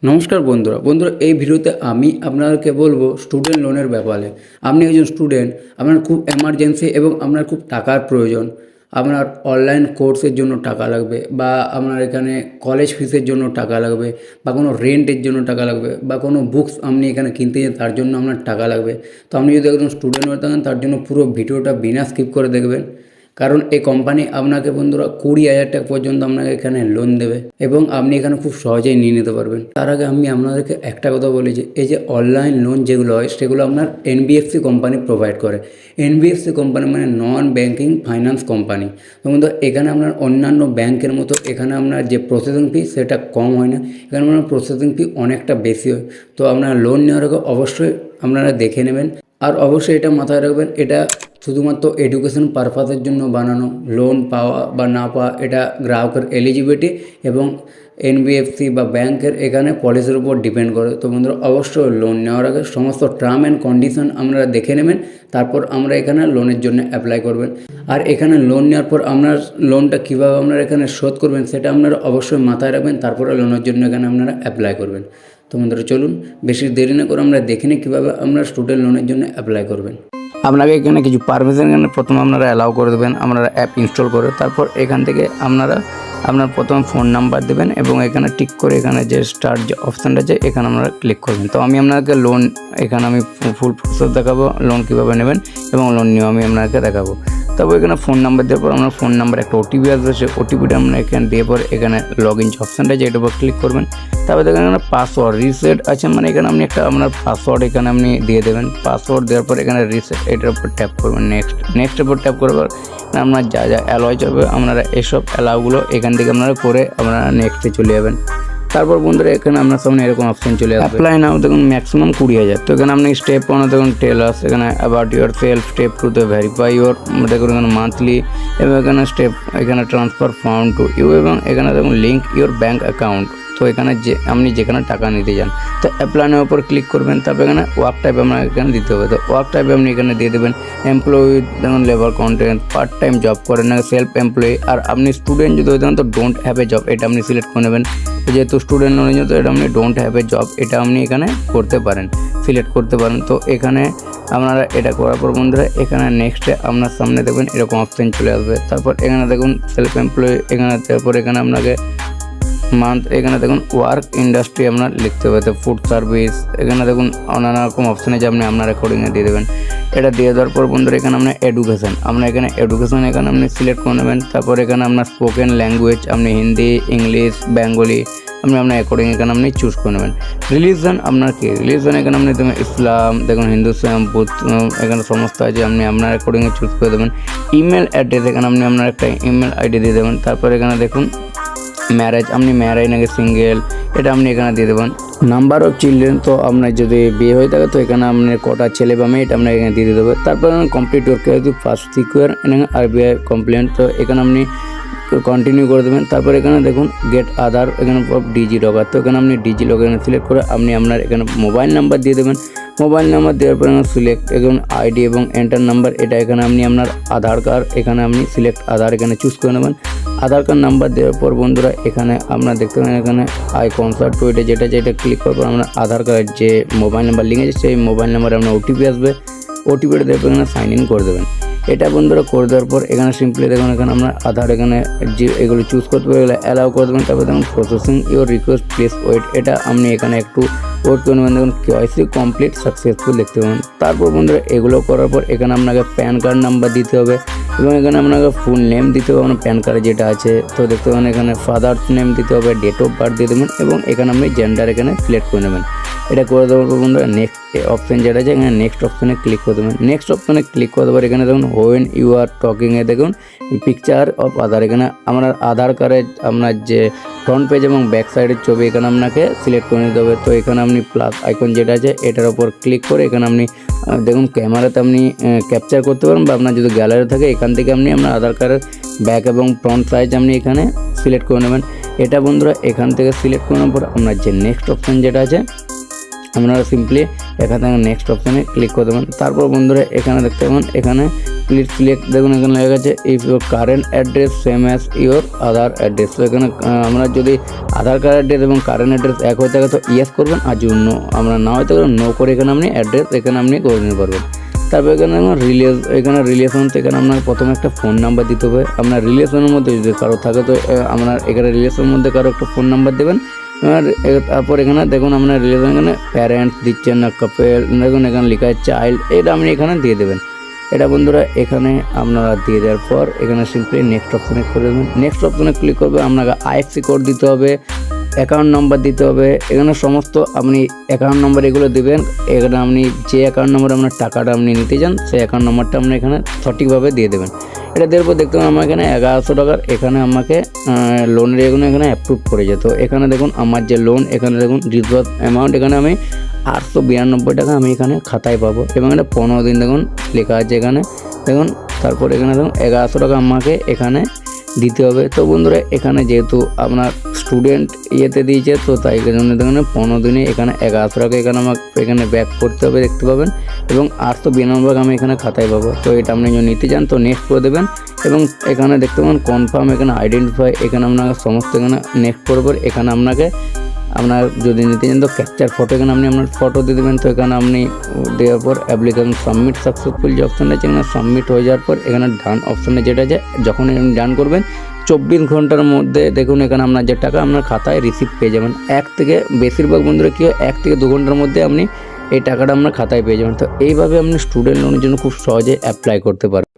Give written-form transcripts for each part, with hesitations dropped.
নমস্কার বন্ধুরা এই ভিডিওতে আমি আপনাদেরকে বলবো স্টুডেন্ট লোনের ব্যাপারে। আপনি একজন স্টুডেন্ট, আপনার খুব এমার্জেন্সি এবং আপনার খুব টাকার প্রয়োজন। আপনার অনলাইন কোর্সের জন্য টাকা লাগবে, বা আপনার এখানে কলেজ ফিসের জন্য টাকা লাগবে, বা কোনো রেন্টের জন্য টাকা লাগবে, বা কোনো বুকস আপনি এখানে কিনতে চান তার জন্য আপনার টাকা লাগবে। তো আপনি যদি একজন স্টুডেন্ট হয়ে থাকেন তার জন্য পুরো ভিডিওটা বিনা স্কিপ করে দেখবেন, কারণ এই কোম্পানি আপনাকে বন্ধুরা 20,000 টাকা পর্যন্ত আপনাকে এখানে লোন দেবে এবং আপনি এখানে খুব সহজেই নিয়ে নিতে পারবেন। তার আগে আমি আপনাদেরকে একটা কথা বলি যে এই যে অনলাইন লোন যেগুলো হয় সেগুলো আপনার এনবিএফসি কোম্পানি প্রোভাইড করে। এনবিএফসি কোম্পানি মানে নন ব্যাঙ্কিং ফাইন্যান্স কোম্পানি। তো বন্ধু, এখানে আপনার অন্যান্য ব্যাংকের মতো এখানে আপনার যে প্রসেসিং ফি সেটা কম হয় না, এখানে আপনার প্রসেসিং ফি অনেকটা বেশি হয়। তো আপনার লোন নেওয়ার আগে অবশ্যই আপনারা দেখে নেবেন, আর অবশ্যই এটা মাথায় রাখবেন, এটা শুধুমাত্র এডুকেশন পারপাসের জন্য বানানো। লোন পাওয়া বা না পাওয়া এটা গ্রাহকের এলিজিবিলিটি এবং এনবিএফসি বা ব্যাংকের এখানে পলিসির উপর ডিপেন্ড করে। তো বন্ধুরা, অবশ্যই লোন নেওয়ার আগে সমস্ত টার্ম অ্যান্ড কন্ডিশন আপনারা দেখে নেবেন, তারপর আমরা এখানে লোনের জন্য অ্যাপ্লাই করবেন। আর এখানে লোন নেওয়ার পর আপনার লোনটা কীভাবে আপনারা এখানে শোধ করবেন সেটা আপনারা অবশ্যই মাথায় রাখবেন, তারপরে লোনের জন্য এখানে আপনারা অ্যাপ্লাই করবেন। তো বন্ধুরা, চলুন বেশি দেরি না করে আমরা দেখে নিই কীভাবে আপনারা স্টুডেন্ট লোনের জন্য অ্যাপ্লাই করবেন। আপনাকে এখানে কিছু পারমিশন এখানে প্রথমে আপনারা অ্যালাউ করে দেবেন, আপনারা অ্যাপ ইনস্টল করে। তারপর এখান থেকে আপনার প্রথমে ফোন নাম্বার দেবেন এবং এখানে টিক করে এখানে যে স্টার্ট যে অপশানটা আছে এখানে আপনারা ক্লিক করবেন। তো আমি আপনাকে লোন এখানে আমি ফুল প্রসেস দেখাবো, লোন কীভাবে নেবেন এবং লোন নিয়েও আমি আপনাকে দেখাবো। তারপর এখানে ফোন নাম্বার দেওয়ার পর আপনার ফোন নাম্বার একটা ওটিপি আসবে, সেই ওটিপিটা আপনার এখানে দিয়ে পর এখানে লগ ইন যে অপশানটা আছে এটার উপর ক্লিক করবেন। তারপর দেখেন এখানে পাসওয়ার্ড রিসেট আছে, মানে এখানে আপনি একটা আপনার পাসওয়ার্ড এখানে আপনি দিয়ে দেবেন। পাসওয়ার্ড দেওয়ার পর এখানে রিসেট এটার উপর ট্যাপ করবেন, নেক্সটের উপর ট্যাপ করবার আপনার যা অ্যালাউ যাবে আপনারা এসব অ্যালাউগুলো এখান থেকে আপনারা করে আপনারা নেক্সটে চলে যাবেন। তারপর বন্ধুরা এখানে আপনার সামনে এরকম অপশন চলে আসবে, অ্যাপ্লাই নাও। দেখুন ম্যাক্সিমাম 20,000। তো এখানে আপনি স্টেপ 1 দেখুন টেল আস, এখানে অ্যাবাউট ইউর সেলফ, স্টেপ 2 তে ভেরিফাই ইউর, দেখুন এখানে মান্থলি, এবং এখানে স্টেপ এখানে ট্রান্সফার ফান্ড টু ইউ, এবং এখানে দেখুন লিঙ্ক ইউর ব্যাঙ্ক অ্যাকাউন্ট। তো এখানে যে আপনি যেখানে টাকা নিতে যান, তো অ্যাপ্লাই নেওয়ার উপর ক্লিক করবেন। তারপর এখানে ওয়ার্ক টাইপ আপনার এখানে দিতে হবে। তো ওয়ার্ক টাইপে আপনি এখানে দিয়ে দেবেন এমপ্লয়ি, দেখুন labour content, part time job করেন না, সেলফ এমপ্লয়ি। আর আপনি স্টুডেন্ট যদি হয়ে থাকেন তো ডোন্ট হ্যাভ এ জব এটা আপনি সিলেক্ট করে নেবেন। যেহেতু স্টুডেন্ট লোনের জন্য তো এটা আপনি ডোন্ট হ্যাভ এ জব এটা আপনি এখানে করতে পারেন, সিলেক্ট করতে পারেন। তো এখানে আপনারা এটা করার পর বন্ধুরা এখানে নেক্সটে আপনার সামনে দেখবেন এরকম অপশান চলে আসবে। তারপর এখানে দেখুন সেলফ এমপ্লয়ি, এখানে তারপর এখানে আপনাকে মান্থ, এখানে দেখুন ওয়ার্ক ইন্ডাস্ট্রি আপনার লিখতে হবে। তো ফুড সার্ভিস, এখানে দেখুন নানা রকম অপশান আছে, আপনি আপনার অ্যাকর্ডিংয়ে দিয়ে দেবেন। এটা দিয়ে দেওয়ার পর বন্ধুরা এখানে আপনার এডুকেশন, আপনার এখানে এডুকেশন এখানে আপনি সিলেক্ট করে নেবেন। তারপর এখানে আপনার স্পোকেন ল্যাঙ্গুয়েজ, আপনি হিন্দি, ইংলিশ, বেঙ্গলি আপনি আপনার অ্যাকর্ডিং এখানে আপনি চুজ করে নেবেন। রিলিজন আপনার কি, রিলিজন এখানে আপনি দেবেন ইসলাম, দেখুন হিন্দুইজম, বুদ্ধ, এখানে সমস্ত আছে, আপনি আপনার অ্যাকর্ডিংয়ে চুজ করে দেবেন। ইমেল অ্যাড্রেস, এখানে আপনি আপনার একটা ইমেল আইডি দিয়ে দেবেন। তারপর এখানে দেখুন ম্যারেজ, আপনি ম্যারেজ নাকি সিঙ্গেল এটা আপনি এখানে দিয়ে দেবেন। নাম্বার অফ চিলড্রেন, তো আপনার যদি বিয়ে হয়ে থাকে তো এখানে আপনার কটা ছেলে বা মেয়ে এটা আপনার এখানে দিয়ে দেবে। তারপর complete work first secure RBI complain, তো এখানে আপনি কন্টিনিউ করে দেবেন। তারপর এখানে দেখুন গেট আধার, এখানে ডিজি লকার, তো এখানে আপনি ডিজি লকার সিলেক্ট করে আপনি আপনার এখানে মোবাইল নাম্বার দিয়ে দেবেন। মোবাইল নাম্বার দেওয়ার পর সিলেক্ট এখন আইডি এবং এন্টার নাম্বার, এটা এখানে আপনি আপনার আধার কার্ড এখানে আপনি সিলেক্ট আধার এখানে চুজ করে নেবেন। আধার কার্ড নাম্বার দেওয়ার পর বন্ধুরা এখানে আপনারা দেখতে পাবেন এখানে আই কনসার্ট টু এটা যেটা ক্লিক করার পর আপনার আধার কার্ড যে মোবাইল নাম্বার লিঙ্ক আছে সেই মোবাইল নাম্বারে আপনার ওটিপি আসবে, ওটিপিটা দেওয়ার পর এখানে সাইন ইন করে দেবেন। এটা বন্ধুরা করে দেওয়ার পর এখানে সিম্পলি দেখুন এখানে আপনার আধার এখানে যে এগুলো চুজ করতে পারবে এগুলো অ্যালাউ করে দেবেন। তারপর দেখুন processing your request please wait, এটা আপনি এখানে একটু ওয়েট করে নেবেন। দেখুন কেওয়াইসি কমপ্লিট সাকসেসফুল দেখতে পাবেন। তারপর বন্ধুরা এগুলো করার পর এখানে আপনাকে প্যান কার্ড নাম্বার দিতে হবে এবং এখানে আপনাকে ফুল নেম দিতে হবে আপনার প্যান কার্ডে যেটা আছে। তো দেখতে পাবেন এখানে ফাদার্স নেম দিতে হবে, ডেট অফ বার্থ দিয়ে দেবেন এবং এখানে আপনি জেন্ডার এখানে সিলেক্ট করে নেবেন। এটা করে দেওয়ার পর বন্ধুরা নেক্সট অপশান যেটা আছে এখানে নেক্সট অপশানে ক্লিক করে দেবেন। নেক্সট অপশানে ক্লিক করে দেওয়ার এখানে দেখুন হোয়েন ইউ আর টকিংয়ে দেখুন পিকচার অফ আধার, এখানে আপনার আধার কার্ডে আপনার যে ফ্রন্ট পেজ এবং ব্যাক সাইডের ছবি এখানে আপনাকে সিলেক্ট করে নিতে হবে। তো এখানে আপনি প্লাস আইকন যেটা আছে এটার উপর ক্লিক করে এখানে আপনি দেখুন ক্যামেরাতে আপনি ক্যাপচার করতে পারেন, বা আপনার যদি গ্যালারি থাকে এখান থেকে আপনি আপনার আধার কার্ডের ব্যাক এবং ফ্রন্ট সাইজ আপনি এখানে সিলেক্ট করে নেবেন। এটা বন্ধুরা এখান থেকে সিলেক্ট করার পর আপনার যে নেক্সট অপশান যেটা আছে আপনারা সিম্পলি এখান থেকে নেক্সট অপশানে ক্লিক করে দেবেন। তারপর বন্ধুরা এখানে দেখতে পাবেন এখানে প্লিজ সিলেক্ট, দেখুন এখানে লেখা আছে if your current address same as your Aadhaar address. তো এখানে আমরা যদি আধার কার্ড অ্যাড্রেস এবং কারেন্ট অ্যাড্রেস এক হয়ে থাকে তো ইয়েস করবেন, আর যদি আমরা না হয়ে থাকে নো করে এখানে আপনি অ্যাড্রেস এখানে আপনি করে নিতে পারবেন। তারপর এখানে এখানে রিলেশন, তো এখানে আপনার প্রথমে একটা ফোন নাম্বার দিতে হবে। আপনার রিলেশনের মধ্যে যদি কারো থাকে তো আপনার এখানে রিলেশনের মধ্যে কারো একটা ফোন নাম্বার দেবেন। তারপর এখানে দেখুন আপনার রিলেশন এখানে প্যারেন্টস দিচ্ছেন না কাপেল, দেখুন এখানে লেখা আছে চাইল্ড, এটা আপনি এখানে দিয়ে দেবেন। এটা বন্ধুরা এখানে আপনারা দিয়ে দেওয়ার পর এখানে সিম্পলি নেক্সট অপশানে করে দেবেন। নেক্সট অপশানে ক্লিক করবে, আপনাকে আইএফসি কোড দিতে হবে, অ্যাকাউন্ট নাম্বার দিতে হবে। এখানে সমস্ত আপনি অ্যাকাউন্ট নাম্বার এগুলো দেবেন। এখানে আপনি যে অ্যাকাউন্ট নাম্বার আপনার টাকাটা আপনি নিতে চান সেই অ্যাকাউন্ট নাম্বারটা আপনি এখানে সঠিকভাবে দিয়ে দেবেন। এটা দেওয়ার পর দেখতে পাবেন আমার এখানে 1100 টাকার এখানে আমাকে লোনের এখানে অ্যাপ্রুভ করে যেত। এখানে দেখুন আমার যে লোন, এখানে দেখুন ডিসবার্স অ্যামাউন্ট এখানে আমি 892 টাকা আমি এখানে খাতায় পাবো, এবং এটা 15 দিন দেখুন লেখা আছে এখানে দেখুন। তারপর এখানে দেখুন 1100 টাকা আমাকে এখানে দিতে হবে। তো বন্ধুরা এখানে যেহেতু আপনার স্টুডেন্ট ইয়েতে দিয়েছে তো তাই জন্য দেখুন 15 দিনে এখানে 1100 টাকা এখানে আমাকে এখানে ব্যাক করতে হবে দেখতে পাবেন, এবং 892 টাকা আমি এখানে খাতায় পাবো। তো এটা আপনি যদি নিতে চান তো নেক্সট করে দেবেন, এবং এখানে দেখতে পাবেন কনফার্ম, এখানে আইডেন্টিফাই, এখানে আপনাকে সমস্ত এখানে নেক্সট করবো। এখানে আপনাকে আপনার যদি নিতে চান তো ক্যাপচার ফটো এখানে আপনি আপনার ফটো দিয়ে দেবেন। তো এখানে আপনি দেওয়ার পর অ্যাপ্লিকেশন সাবমিট সাকসেসফুল যে অপশান আছে এখানে সাবমিট হয়ে যাওয়ার পর এখানে ডান অপশানে যেটা আছে, যখন আপনি ডান করবেন 24 ঘন্টার মধ্যে দেখুন এখানে আপনার যে টাকা আপনার খাতায় রিসিভ পেয়ে যাবেন। বেশিরভাগ বন্ধুরা কী হয় 1 থেকে 2 ঘন্টার মধ্যে আপনি এই টাকাটা আপনার খাতায় পেয়ে যাবেন। তো এইভাবে আপনি স্টুডেন্ট লোনের জন্য খুব সহজে অ্যাপ্লাই করতে পারবেন।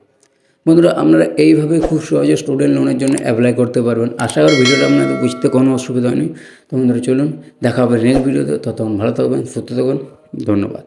বন্ধুরা আপনারা এইভাবে খুব সহজে স্টুডেন্ট লোনের জন্য অ্যাপ্লাই করতে পারবেন। আশা করি ভিডিওটা আপনাদের বুঝতে কোনো অসুবিধা হয়নি। তো বন্ধুরা চলুন দেখা হবে নেক্সট ভিডিওতে, ততক্ষণ ভালো থাকবেন, সুস্থ থাকবেন, ধন্যবাদ।